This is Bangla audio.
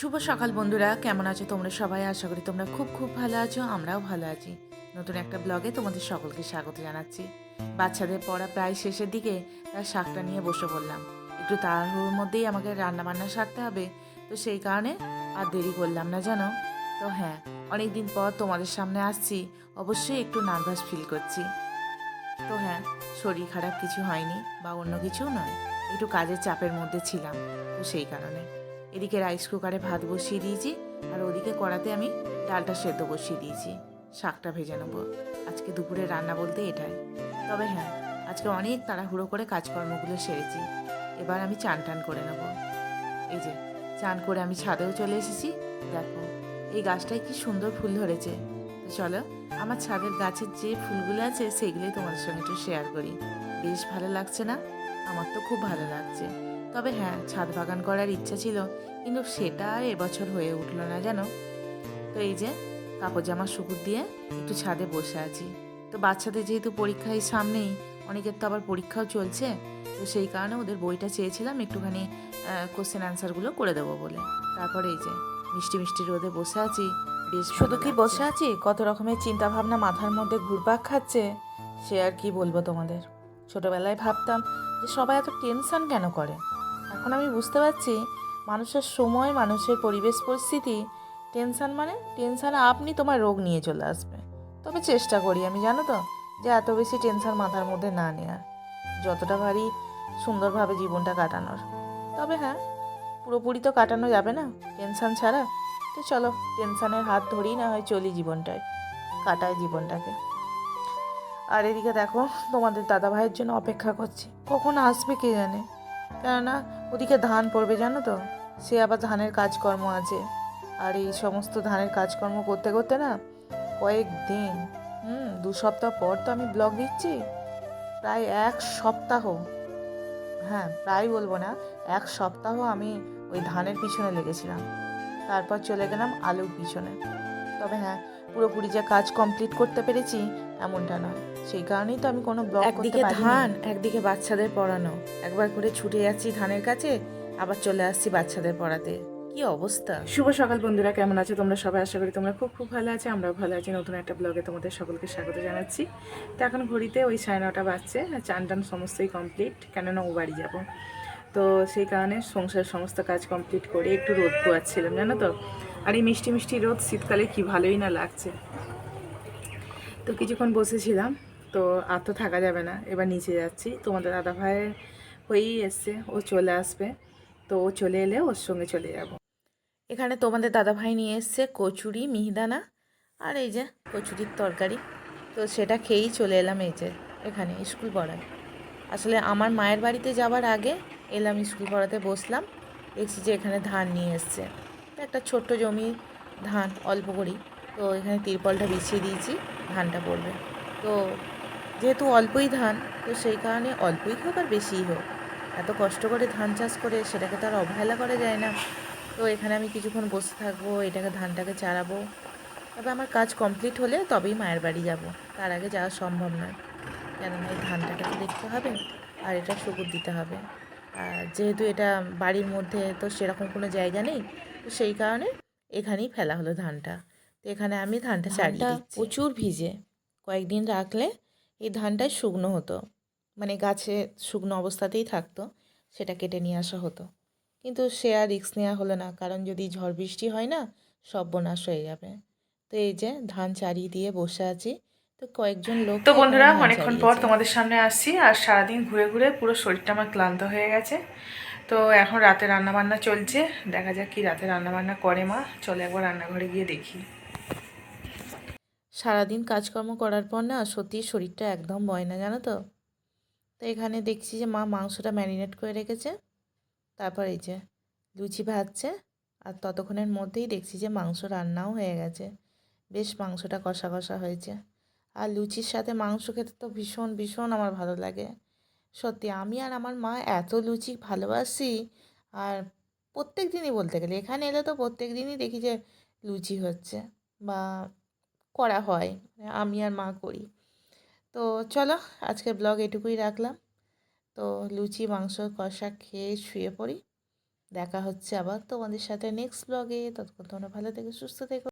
শুভ সকাল বন্ধুরা, কেমন আছো তোমরা সবাই? আশা করি তোমরা খুব খুব ভালো আছো। আমরাও ভালো আছি। নতুন একটা ব্লগে তোমাদের সকলকে স্বাগত জানাচ্ছি। বাচ্চাদের পড়া প্রায় শেষের দিকে, তার শাকটা নিয়ে বসে পড়লাম। একটু তাড়াহুড়োর মধ্যেই আমাকে রান্না বান্না সারতে হবে, তো সেই কারণে আর দেরি করলাম না জানো। তো হ্যাঁ, অনেক দিন পর তোমাদের সামনে আসছি, অবশ্যই একটু নার্ভাস ফিল করছি। তো হ্যাঁ, শরীর খারাপ কিছু হয়নি বা অন্য কিছুও নয়, একটু কাজের চাপের মধ্যে ছিলাম, তো সেই কারণে। এদিকে রাইস কুকারে ভাত বসিয়ে দিয়েছি, আর ওদিকে কড়াতে আমি ডালটা সেদ্ধ বসিয়ে দিয়েছি। শাকটা ভেজে নেবো। আজকে দুপুরে রান্না বলতে এটাই। তবে হ্যাঁ, আজকে অনেক তাড়াহুড়ো করে কাজকর্মগুলো সেরেছি। এবার আমি চান টান করে নেবো। এই যে, চান করে আমি ছাদেও চলে এসেছি। দেখো, এই গাছটায় কি সুন্দর ফুল ধরেছে। তো চলো, আমার ছাদের গাছের যে ফুলগুলো আছে সেগুলোই তোমাদের সঙ্গে একটু শেয়ার করি। বেশ ভালো লাগছে না? আমার তো খুব ভালো লাগছে। তবে হ্যাঁ, ছাদ বাগান করার ইচ্ছা ছিল, কিন্তু সেটা আর এবছর হয়ে উঠলো না জানো। তো এই যে, কাপড় জামা শুকুর দিয়ে একটু ছাদে বসে আছি। তো বাচ্চাদের যেহেতু পরীক্ষা এই সামনেই, অনেকের তো আবার পরীক্ষাও চলছে, তো সেই কারণে ওদের বইটা চেয়েছিলাম একটুখানি কোশ্চেন অ্যান্সারগুলো করে দেবো বলে। তারপরে এই যে, মিষ্টি মিষ্টি রোদে বসে আছি, বেশ শুধু কি বসে আছি, কত রকমের চিন্তা ভাবনা মাথার মধ্যে ঘুরপাক খাচ্ছে, সে আর কি বলবো তোমাদের। ছোটবেলায় ভাবতাম যে সবাই এত টেনশন কেন করে। এখন আমি বুঝতে পারছি, মানুষের সময়, মানুষের পরিবেশ পরিস্থিতি, টেনশান মানে টেনশানে আপনি তোমার রোগ নিয়ে চলে আসবে। তবে চেষ্টা করি আমি, জানো তো, যে এত বেশি টেনশান মাথার মধ্যে না নেওয়ার, যতটা পারি সুন্দরভাবে জীবনটা কাটানোর। তবে হ্যাঁ, পুরোপুরি তো কাটানো যাবে না টেনশান ছাড়া। তো চলো, টেনশানের হাত ধরেই না হয় চলি জীবনটায়, কাটায় জীবনটাকে। আর এদিকে দেখো, তোমাদের দাদা ভাইয়ের জন্য অপেক্ষা করছি, কখন আসবে কে জানে। কেননা ওদিকে ধান পড়বে জানো তো, সে আবার ধানের কাজকর্ম আছে। আর এই সমস্ত ধানের কাজকর্ম করতে করতে না, কয়েকদিন, 2 সপ্তাহ পর তো আমি ব্লগ দিচ্ছি। প্রায় 1 সপ্তাহ, হ্যাঁ প্রায় বলবো না, 1 সপ্তাহ আমি ওই ধানের পিছনে লেগেছিলাম। তারপর চলে গেলাম আলুর পিছনে। তবে হ্যাঁ, পুরোপুরি যে কাজ কমপ্লিট করতে পেরেছি এমনটা নয়, সেই কারণেই তো আমি কোনো ব্লগ করতে পারিনি। একদিকে ধান, একদিকে বাচ্চাদের পড়ানো, একবার করে ছুটে যাচ্ছি ধানের কাছে, আবার চলে আসছি বাচ্চাদের পড়াতে। কি অবস্থা! শুভ সকাল বন্ধুরা, কেমন আছো তোমরা সবাই? আশা করি তোমরা খুব খুব ভালো আছো। আমরাও ভালো আছি। নতুন একটা ব্লগে তোমাদের সকলকে স্বাগত জানাচ্ছি। তো এখন ঘড়িতে ওই 9:30 বাজছে, চান টান সমস্তই কমপ্লিট, কেননা ও বাড়ি যাবো। তো সেই কারণে সংসার সমস্ত কাজ কমপ্লিট করে একটু রোদ পোয়াচ্ছিলাম জানো তো। আর এই মিষ্টি মিষ্টি রোদ শীতকালে কি ভালোই না লাগছে। তো কিছুক্ষণ বসেছিলাম, তো আর তো থাকা যাবে না, এবার নিচে যাচ্ছি। তোমাদের দাদা ভাইয়ের হয়েই এসছে, ও চলে আসবে। তো ও চলে এলে ওর সঙ্গে চলে যাব। এখানে তোমাদের দাদা ভাই নিয়ে এসছে কচুরি, মিহিদানা, আর এই যে কচুরির তরকারি। তো সেটা খেয়েই চলে এলাম এই যে এখানে স্কুল পড়ায়। আসলে আমার মায়ের বাড়িতে যাওয়ার আগে এলাম স্কুল পড়াতে, বসলাম, দেখছি যে এখানে ধান নিয়ে এসছে। তো একটা ছোট্ট জমি, ধান অল্প করি, তো এখানে তিরপলটা বিছিয়ে দিয়েছি, ধানটা পড়বে। তো যেহেতু অল্পই ধান, তো সেই কারণে অল্পই হোক আর বেশিই হোক, এত কষ্ট করে ধান চাষ করে সেটাকে তো আর অবহেলা করা যায় না। তো এখানে আমি কিছুক্ষণ বসে থাকবো, এটাকে ধানটাকে চারাবো। তবে আমার কাজ কমপ্লিট হলে তবেই মায়ের বাড়ি যাব, তার আগে যাওয়া সম্ভব নয়। কেননা এই ধানটাকে তো দেখতে হবে, আর এটা শুকুর দিতে হবে। আর যেহেতু এটা বাড়ির মধ্যে, তো সেরকম কোনো জায়গা নেই, তো সেই কারণে এখানেই ফেলা হলো ধানটা। তো এখানে আমি ধানটা চারিয়ে দিচ্ছি। প্রচুর ভিজে, কয়েকদিন রাখলে এই ধানটাই শুকনো হতো, মানে গাছে শুকনো অবস্থাতেই থাকতো, সেটা কেটে নিয়ে আসা হতো। কিন্তু সে আর রিস্ক নেওয়া হলো না, কারণ যদি ঝড় বৃষ্টি হয় না, সর্বনাশ হয়ে যাবে। তো এই যে ধান চারিয়ে দিয়ে বসে আছি। তো কয়েকজন লোক, তো বন্ধুরা অনেকক্ষণ পর তোমাদের সামনে আসছি, আর সারাদিন ঘুরে ঘুরে পুরো শরীরটা আমার ক্লান্ত হয়ে গেছে। তো এখন রাতে রান্নাবান্না চলছে, দেখা যাক কি রাতে রান্নাবান্না করে মা। চলে একবার রান্নাঘরে গিয়ে দেখি। সারাদিন কাজকর্ম করার পর না, সত্যি শরীরটা একদম বয় না জানো তো। তো এখানে দেখছি যে মা মাংসটা ম্যারিনেট করে রেখেছে, তারপর এই যে লুচি ভাজছে, আর ততক্ষণের মধ্যেই দেখছি যে মাংস রান্নাও হয়ে গেছে। বেশ মাংসটা কষা কষা হয়েছে। আর লুচির সাথে মাংস খেতে তো ভীষণ ভীষণ আমার ভালো লাগে। সত্যি আমি আর আমার মা এত লুচি ভালোবাসি। আর প্রত্যেক দিনই বলতে গেলে এখানে এলে তো প্রত্যেক দিনই দেখি যে লুচি হচ্ছে বা করা হয়, আমি আর মা করি। তো চলো, আজকের ব্লগ এটুকুই রাখলাম। তো লুচি মাংস কষা খেয়ে শুয়ে পড়ি। দেখা হচ্ছে আবার তোমাদের সাথে নেক্সট ব্লগে। ততক্ষণ তোমরা ভালো থেকো, সুস্থ থেকো।